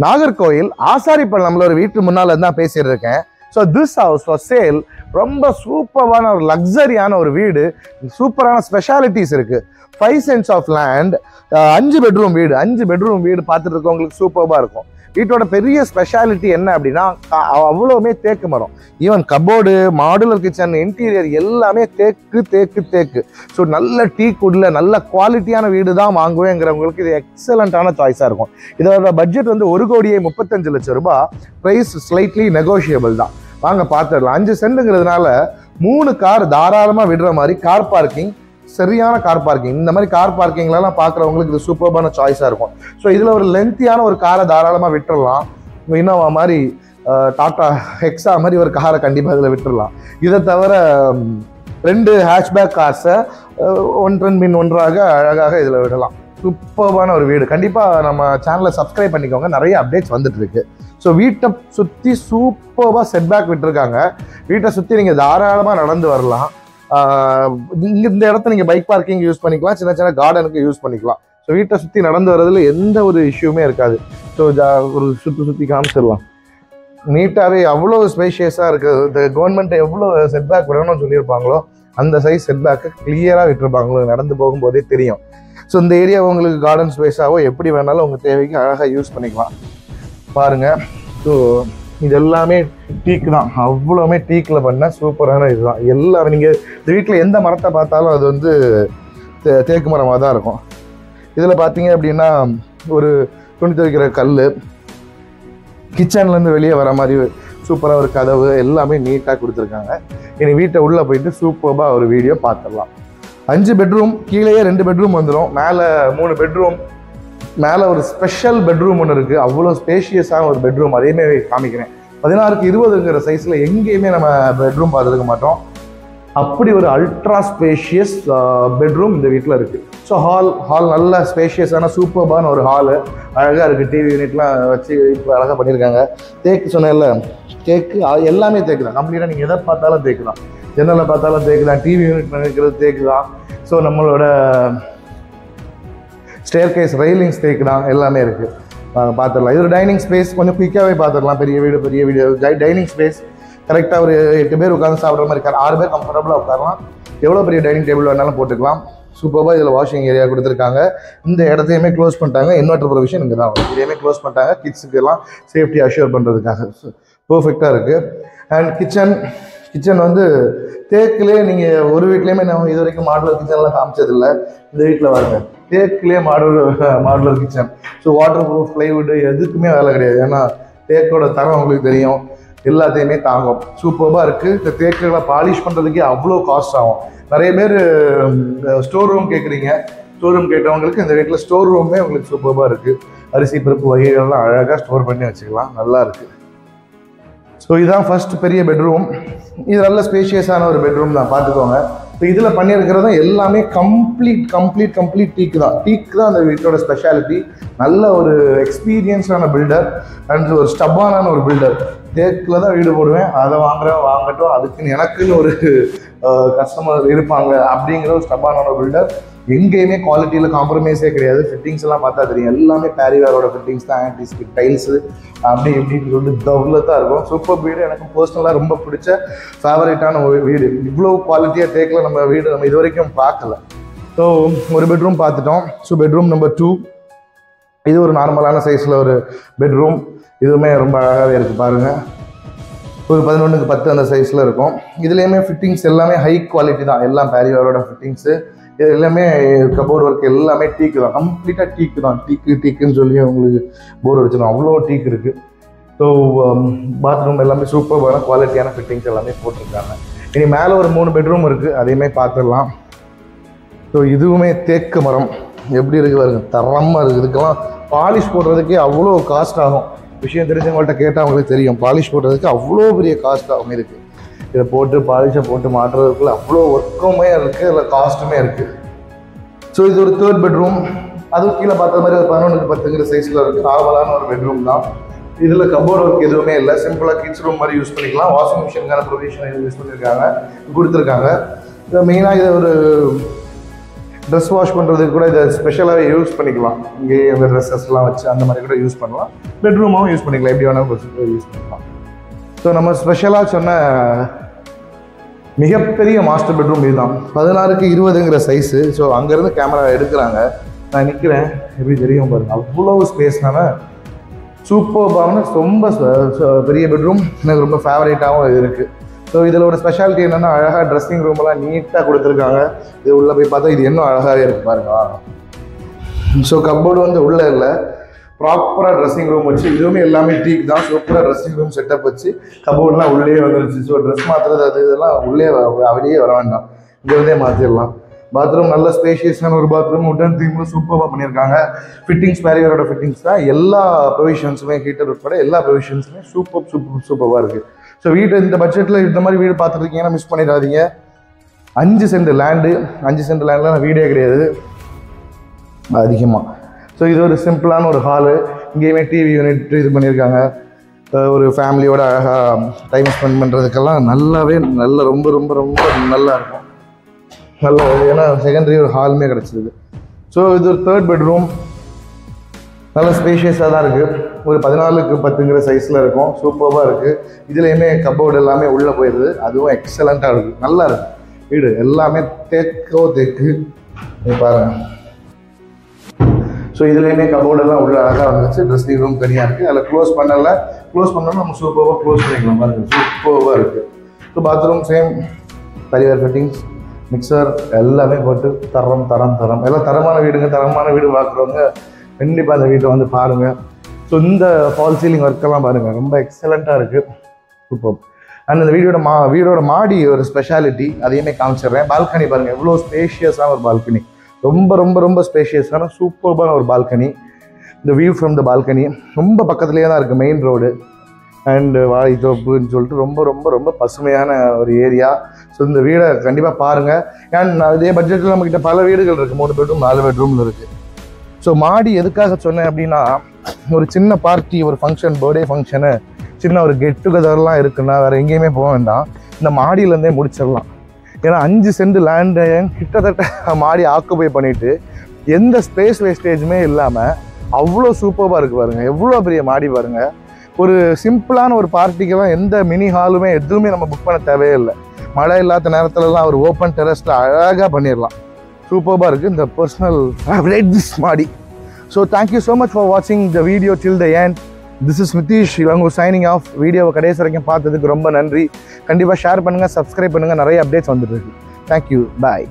நாகர்கோயில் ஆசாரிப்பள்ளம்ல ஒரு வீட்டு முன்னால தான் பேசிட்டு இருக்கேன். So this house for sale. ரொம்ப சூப்பரான ஒரு லக்ஸரியான ஒரு வீடு, சூப்பரான ஸ்பெஷாலிட்டிஸ் இருக்கு. 5 cents ஆஃப் லேண்ட், 5 பெட்ரூம் வீடு. 5 பெட்ரூம் வீடு பார்த்துட்டு இருக்கவங்களுக்கு சூப்பராக இருக்கும். வீட்டோட பெரிய ஸ்பெஷாலிட்டி என்ன அப்படின்னா அவ்வளவுமே தேக்கு மரம். Even cupboard, modular kitchen, interior எல்லாமே தேக்கு தேக்கு தேக்கு. ஸோ நல்ல டீக் வுட்ல நல்ல குவாலிட்டியான வீடு தான் வாங்குவேங்கிறவங்களுக்கு இது எக்ஸலண்ட்டான சாய்ஸாக இருக்கும். இதோட பட்ஜெட் வந்து 1,35,00,000 ரூபாய். ப்ரைஸ் ஸ்லைட்லி நெகோஷியபிள் தான். வாங்க பார்த்துடலாம். 5 சென்ட்டுங்கிறதுனால 3 கார் தாராளமாக விடுற மாதிரி கார் பார்க்கிங், சரியான கார் பார்க்கிங். இந்த மாதிரி கார் பார்க்கிங்லாம் பார்க்குறவங்களுக்கு இது சூப்பர்பான சாய்ஸாக இருக்கும். ஸோ இதில் ஒரு லென்த்தியான ஒரு காரை தாராளமாக விட்டுடலாம். இனோவா மாதிரி, டாடா ஹெக்ஸா மாதிரி ஒரு காரை கண்டிப்பாக இதில் விட்டுடலாம். இதை தவிர 2 ஹேஷ்பேக் கார்ஸை ஒன்றன் பின் ஒன்றாக அழகாக இதில் விடலாம். சூப்பர்பான ஒரு வீடு. கண்டிப்பாக நம்ம சேனலை சப்ஸ்கிரைப் பண்ணிக்கோங்க, நிறைய அப்டேட்ஸ் வந்துட்டு இருக்கு. ஸோ வீட்டை சுற்றி சூப்பராக செட்பேக் விட்டுருக்காங்க. வீட்டை சுற்றி நீங்கள் தாராளமாக நடந்து வரலாம். இந்த இடத்த நீங்கள் பைக் பார்க்கிங் யூஸ் பண்ணிக்கலாம், சின்ன சின்ன கார்டனுக்கு யூஸ் பண்ணிக்கலாம். ஸோ வீட்டை சுற்றி நடந்து வர்றதுல எந்த ஒரு இஷ்யூமே இருக்காது. ஸோ ஒரு சுற்றி காமிச்சிடலாம். நீட்டாகவே அவ்வளோ ஸ்பேஷியஸாக இருக்குது. இந்த கவர்மெண்ட் எவ்வளோ செட்பேக் விடணும்னு சொல்லியிருப்பாங்களோ அந்த சைஸ் செட்பேக்கை கிளியராக விட்டுருப்பாங்களோ, நடந்து போகும்போதே தெரியும். ஸோ இந்த ஏரியா உங்களுக்கு கார்டன் ஸ்பேஸாகவோ எப்படி வேணாலும் உங்கள் தேவைக்கு அழகாக யூஸ் பண்ணிக்கலாம். பாருங்கள். ஸோ இது எல்லாமே டீக்கு தான். அவ்வளோமே டீக்கில் பண்ண சூப்பரான இதுதான். எல்லாம் நீங்கள் இந்த வீட்டில் எந்த மரத்தை பார்த்தாலும் அது வந்து தேக்கு மரமாக தான் இருக்கும். இதில் பார்த்தீங்க அப்படின்னா ஒரு துணி துவைக்கிற கல், கிச்சன்லேருந்து வெளியே வர மாதிரி சூப்பராக ஒரு கதவு, எல்லாமே நீட்டாக கொடுத்துருக்காங்க. இனி வீட்டை உள்ளே போயிட்டு சூப்பராக ஒரு வீடியோ பார்த்துடலாம். 5 பெட்ரூம், கீழேயே 2 பெட்ரூம் வந்துடும், மேலே 3 பெட்ரூம், மேலே ஒரு ஸ்பெஷல் பெட்ரூம் ஒன்று இருக்குது. அவ்வளோ ஸ்பேஷியஸான ஒரு பெட்ரூம், அதையுமே காமிக்கிறேன். 16க்கு 20ங்கிற சைஸில் எங்கேயுமே நம்ம பெட்ரூம் பார்த்துருக்க மாட்டோம். அப்படி ஒரு அல்ட்ரா ஸ்பேஷியஸ் பெட்ரூம் இந்த வீட்டில் இருக்குது. ஸோ ஹால் நல்ல ஸ்பேஷியஸான சூப்பர்பான ஒரு ஹாலு, அழகாக இருக்குது. டிவி யூனிட்லாம் வச்சு இப்போ அழகாக பண்ணியிருக்காங்க. தேக்கு சொன்னேன்ல, தேக்கு எல்லாமே தேக்கு தான். கம்ப்ளீட்டாக நீங்கள் எதை பார்த்தாலும் தேக்கு தான். ஜன்னலை பார்த்தாலும் தேக்கு தான், டிவி யூனிட் நினைக்கிறது தேக்கு தான். ஸோ நம்மளோட ஸ்டேர் கேஸ் ரெயிலிங்ஸ் தேக்கு தான், எல்லாமே இருக்குது. பார்த்துடலாம். இது ஒரு டைனிங் ஸ்பேஸ், கொஞ்சம் குயிக்காகவே பார்த்துடலாம். பெரிய வீடு டைனிங் ஸ்பேஸ். கரெக்டாக ஒரு 8 பேர் உட்காந்து சாப்பிட்ற மாதிரி இருக்காரு. 6 பேர் கம்ஃபர்டபுளாக உட்காரலாம். எவ்வளோ பெரிய டைனிங் டேபிள் வேணாலும் போட்டுக்கலாம். சூப்பராக இதில் வாஷிங் ஏரியா கொடுத்துருக்காங்க. இந்த இடத்தையுமே க்ளோஸ் பண்ணிட்டாங்க. இன்வெர்டர் ப்ரொவிஷன் இங்கே தான். இதையுமே க்ளோஸ் பண்ணிட்டாங்க, கிட்ஸுக்கு எல்லாம் சேஃப்டி அஷ்யூர் பண்ணுறதுக்காக. பர்ஃபெக்டாக இருக்குது. அண்ட் கிச்சன் வந்து தேக்கிலே நீங்கள் ஒரு வீட்லேயுமே நம்ம இது வரைக்கும் மாடுலர் கிச்சன்லாம் காமிச்சதில்லை. இந்த வீட்டில் வாங்க, தேக்கிலே modular kitchen. So water proof, plywood எதுக்குமே வேலை கிடையாது. ஏன்னா தேக்கோட தரம் உங்களுக்கு தெரியும், எல்லாத்தையுமே தாங்கும். சூப்பராக இருக்குது. இந்த தேக்குகளை பாலிஷ் பண்ணுறதுக்கே அவ்வளோ காஸ்ட் ஆகும். நிறைய பேர் ஸ்டோர் ரூம் கேட்குறீங்க. ஸ்டோர் ரூம் கேட்டவங்களுக்கு இந்த வீட்டில் ஸ்டோர் ரூமே உங்களுக்கு சூப்பராக இருக்குது. அரிசி பருப்பு வகைகள்லாம் அழகாக ஸ்டோர் பண்ணி வச்சுக்கலாம், நல்லா இருக்குது. ஸோ இதுதான் ஃபர்ஸ்ட் பெரிய பெட்ரூம். இது நல்ல ஸ்பேஷியஸான ஒரு பெட்ரூம் தான், பார்த்துக்கோங்க. ஸோ இதில் பண்ணியிருக்கிறதும் எல்லாமே கம்ப்ளீட் டீக்கு தான் அந்த வீட்டோட ஸ்பெஷாலிட்டி. நல்ல ஒரு எக்ஸ்பீரியன்ஸான பில்டர் அண்ட் ஒரு ஸ்டப்பான ஒரு பில்டர். தேக்கில் தான் வீடு போடுவேன், அதை வாங்கட்டும், அதுக்குன்னு எனக்குன்னு ஒரு கஸ்டமர் இருப்பாங்க அப்படிங்கிற ஒரு ஸ்டப்பான ஒரு பில்டர். எங்கேயுமே குவாலிட்டியில் காம்ப்ரமைஸே கிடையாது. ஃபிட்டிங்ஸ் எல்லாம் பார்த்தா தெரியும், எல்லாமே பேரிவேரோட ஃபிட்டிங்ஸ் தான். ஆன்டிஸ்டிக் டைல்ஸு அப்படி இப்படின்னு சொல்லிட்டு தவுலத்தான் இருக்கும். சூப்பர் வீடு. எனக்கு பர்சனலாக ரொம்ப பிடிச்ச ஃபேவரேட்டான ஒரு வீடு. இவ்வளோ குவாலிட்டியாக தேக்கில் நம்ம வீடு நம்ம இது வரைக்கும் பார்க்கல. ஸோ ஒரு பெட்ரூம் பார்த்துட்டோம். ஸோ பெட்ரூம் நம்பர் 2, இது ஒரு நார்மலான சைஸில் ஒரு பெட்ரூம். இதுவுமே ரொம்ப அழகாகவே இருக்குது. பாருங்கள், ஒரு 11க்கு 10 அந்த சைஸில் இருக்கும். இதுலேயுமே ஃபிட்டிங்ஸ் எல்லாமே ஹை குவாலிட்டி தான். எல்லாம் பேரிவேரோட ஃபிட்டிங்ஸு. இது எல்லாமே கபோர்டு ஒர்க் எல்லாமே டீக்கு தான். கம்ப்ளீட்டாக டீக்கு தான். டீக்குன்னு சொல்லி உங்களுக்கு போர் அடிச்சிடும், அவ்வளோ டீக் இருக்குது. ஸோ பாத்ரூம் எல்லாமே சூப்பரான குவாலிட்டியான ஃபிட்டிங்ஸ் எல்லாமே போட்டிருக்காங்க. இனி மேலே ஒரு 3 பெட்ரூம் இருக்குது, அதையுமே பார்த்துடலாம். ஸோ இதுவுமே தேக்கு மரம் எப்படி இருக்குது பாருங்க, தரமாக இருக்குது. இதுக்கெல்லாம் பாலிஷ் போடுறதுக்கே அவ்வளோ காஸ்ட் ஆகும். விஷயம் தெரிஞ்சவங்கள்ட்ட கேட்டால் அவங்களுக்கு தெரியும். பாலிஷ் போடுறதுக்கு அவ்வளோ பெரிய காஸ்ட் ஆகும் இருக்குது. இதை போட்டு பாலிஷை போட்டு மாட்டுறதுக்குள்ள அவ்வளோ ஒர்க்குமே இருக்குது, அதில் காஸ்ட்டுமே இருக்குது. ஸோ இது ஒரு 3rd பெட்ரூம். அதுவும் கீழே பார்த்த மாதிரி ஒரு 11க்கு 10ங்கிற சைஸில் இருக்குது. நார்மலான ஒரு பெட்ரூம் தான். இதில் கபோர்ட் ஒர்க் எதுவுமே இல்லை. சிம்பிளாக கிட்ஸ் ரூம் மாதிரி யூஸ் பண்ணிக்கலாம். வாஷிங் மிஷினுக்கான ப்ரொவிஷன் யூஸ் பண்ணியிருக்காங்க, கொடுத்துருக்காங்க. இதை மெயினாக இதை ஒரு ட்ரெஸ் வாஷ் பண்ணுறதுக்கு கூட இதை ஸ்பெஷலாகவே யூஸ் பண்ணிக்கலாம். இங்கேயே அந்த ட்ரெஸ்ஸஸ்லாம் வச்சு அந்த மாதிரி கூட யூஸ் பண்ணலாம். பெட்ரூமாகவும் யூஸ் பண்ணிக்கலாம், எப்படி வேணாலும் யூஸ் பண்ணலாம். ஸோ நம்ம ஸ்பெஷலாக சொன்ன மிகப்பெரிய மாஸ்டர் பெட்ரூம் இதுதான். 16க்கு 20ங்கிற சைஸு. ஸோ அங்கேருந்து கேமரா எடுக்கிறாங்க, நான் நிற்கிறேன், எப்படி தெரியும் பாருங்கள். அவ்வளோ ஸ்பேஸ்னால சூப்பர்பான ரொம்ப பெரிய பெட்ரூம். எனக்கு ரொம்ப ஃபேவரேட்டாகவும் இருக்குது. ஸோ இதில் ஒரு ஸ்பெஷாலிட்டி என்னென்னா, அழகாக ட்ரெஸ்ஸிங் ரூமெல்லாம் நீட்டாக கொடுத்துருக்காங்க. இது உள்ளே போய் பார்த்தா இது இன்னும் அழகாகவே இருக்குது பாருங்க. ஸோ கப்போர்டு வந்து உள்ளே இல்லை, ப்ராப்பராக ட்ரெஸ்ஸிங் ரூம் வச்சு, இதுவுமே எல்லாமே டீக் தான். சூப்பராக ட்ரெஸ்ஸிங் ரூம் செட்டப் வச்சு கப்போர்ட்லாம் உள்ளே வந்துருச்சு. ஸோ ட்ரெஸ் மாற்றுறது அது இதெல்லாம் உள்ளே வெளியே வர வேண்டாம், இங்கே இருந்தே மாற்றிடலாம். பாத்ரூம் நல்ல ஸ்பேஷியஸான ஒரு பாத்ரூம், உட்டன் தீமும் சூப்பராக பண்ணியிருக்காங்க. ஃபிட்டிங்ஸ் பேரியரோட ஃபிட்டிங்ஸ் தான், எல்லா ப்ரொவிஷன்ஸுமே ஹீட்டர் உட்பட எல்லா ப்ரொவிஷன்ஸுமே சூப்பராக இருக்குது. ஸோ வீடு இந்த பட்ஜெட்டில் இந்த மாதிரி வீடு பார்த்துருக்கீங்கன்னா மிஸ் பண்ணிடாதீங்க. 5 சென்ட் லேண்டு, 5 சென்ட் லேண்டில் நான் வீடே கிடையாது அதிகமாக. ஸோ இது ஒரு சிம்பிளான ஒரு ஹாலு, இங்கேயுமே டிவி யூனிட் இது பண்ணியிருக்காங்க. ஒரு ஃபேமிலியோட அழகாக டைம் ஸ்பெண்ட் பண்ணுறதுக்கெல்லாம் ரொம்ப ரொம்ப ரொம்ப நல்லா இருக்கும். நல்ல ஏன்னா செகண்டரி ஒரு ஹாலுமே கிடச்சிது. ஸோ இது ஒரு 3rd பெட்ரூம், நல்ல ஸ்பேஷியஸாக தான் இருக்குது. ஒரு 14க்கு 10ங்கிற சைஸில் இருக்கும், சூப்பராக இருக்குது. இதுலேயுமே கப்போர்டு எல்லாமே உள்ளே போயிடுது, அதுவும் எக்ஸலண்ட்டாக இருக்குது, நல்லா இருக்குது வீடு. எல்லாமே தேக்கு பாருங்கள். ஸோ இதுலேயுமே கப்போர்டெல்லாம் உள்ள அழகாக வந்துச்சு. ட்ரெஸ்ஸிங் ரூம் தனியாக இருக்குது, அதில் க்ளோஸ் பண்ணோம்னா நம்ம சூப்பராக க்ளோஸ் பண்ணிக்கலாம் பாருங்கள், சூப்பராக இருக்குது. So bathroom same Parryware fittings, mixer எல்லாமே போட்டு தரம் எல்லாம் தரமான வீடுங்க. தரமான வீடு பார்க்குறவங்க கண்டிப்பாக அந்த வீட்டை வந்து பாருங்கள். ஸோ இந்த ஃபால் சீலிங் ஒர்க்கெல்லாம் பாருங்கள், ரொம்ப எக்ஸலண்ட்டாக இருக்குது, சூப்பர். அண்ட் இந்த வீடோட மாடி ஒரு ஸ்பெஷாலிட்டி, அதையுமே காமிச்சிடுறேன். பால்கனி பாருங்கள், எவ்வளோ ஸ்பேஷியஸான ஒரு பால்கனி, ரொம்ப ரொம்ப ரொம்ப ஸ்பேஷியஸான சூப்பர்பான ஒரு பால்கனி. இந்த வியூ ஃப்ரம் த பால்கனி ரொம்ப பக்கத்துலேயே தான் இருக்குது மெயின் ரோடு அண்டு வாழைத்தோப்புன்னு சொல்லிட்டு ரொம்ப ரொம்ப ரொம்ப பசுமையான ஒரு ஏரியா. ஸோ இந்த வீடை கண்டிப்பாக பாருங்கள். அண்ட் அதே பட்ஜெட்டில் நம்மக்கிட்ட பல வீடுகள் இருக்குது, 3 பெட்ரூம் 4 பெட்ரூமில் இருக்குது. ஸோ மாடி எதுக்காக சொன்னேன் அப்படின்னா, ஒரு சின்ன பார்ட்டி, ஒரு ஃபங்க்ஷன், பர்த்டே ஃபங்க்ஷனு, சின்ன ஒரு கெட் டுகெதர்லாம் இருக்குன்னா வேறு எங்கேயுமே போக வேண்டாம், இந்த மாடியிலேருந்தே முடிச்சிடலாம். ஏன்னா 5 சென்ட் லேண்டு கிட்டத்தட்ட மாடி ஆக்குபை பண்ணிவிட்டு எந்த ஸ்பேஸ் வேஸ்டேஜுமே இல்லாமல் அவ்வளோ சூப்பராக இருக்குது பாருங்கள். எவ்வளோ பெரிய மாடி பாருங்கள். ஒரு சிம்பிளான ஒரு பார்ட்டிக்கெல்லாம் எந்த மினி ஹாலுமே எதுவுமே நம்ம புக் பண்ண தேவையில்லை. மழை இல்லாத நேரத்துலலாம் ஒரு ஓப்பன் டெரஸில் அழகாக பண்ணிடலாம், சூப்பராக இருக்குது இந்த பர்சனல் திஸ் மாடி. So thank you so much for வாட்சிங் the video till the end. This is Nithish Ilangur signing off. வீடியோவை கடைசி வரைக்கும் பார்த்ததுக்கு ரொம்ப நன்றி. கண்டிப்பாக ஷேர் பண்ணுங்கள், சப்ஸ்கிரைப் பண்ணுங்கள், நிறைய அப்டேட்ஸ் வந்துட்டு இருக்கு. தேங்க்யூ, பாய்.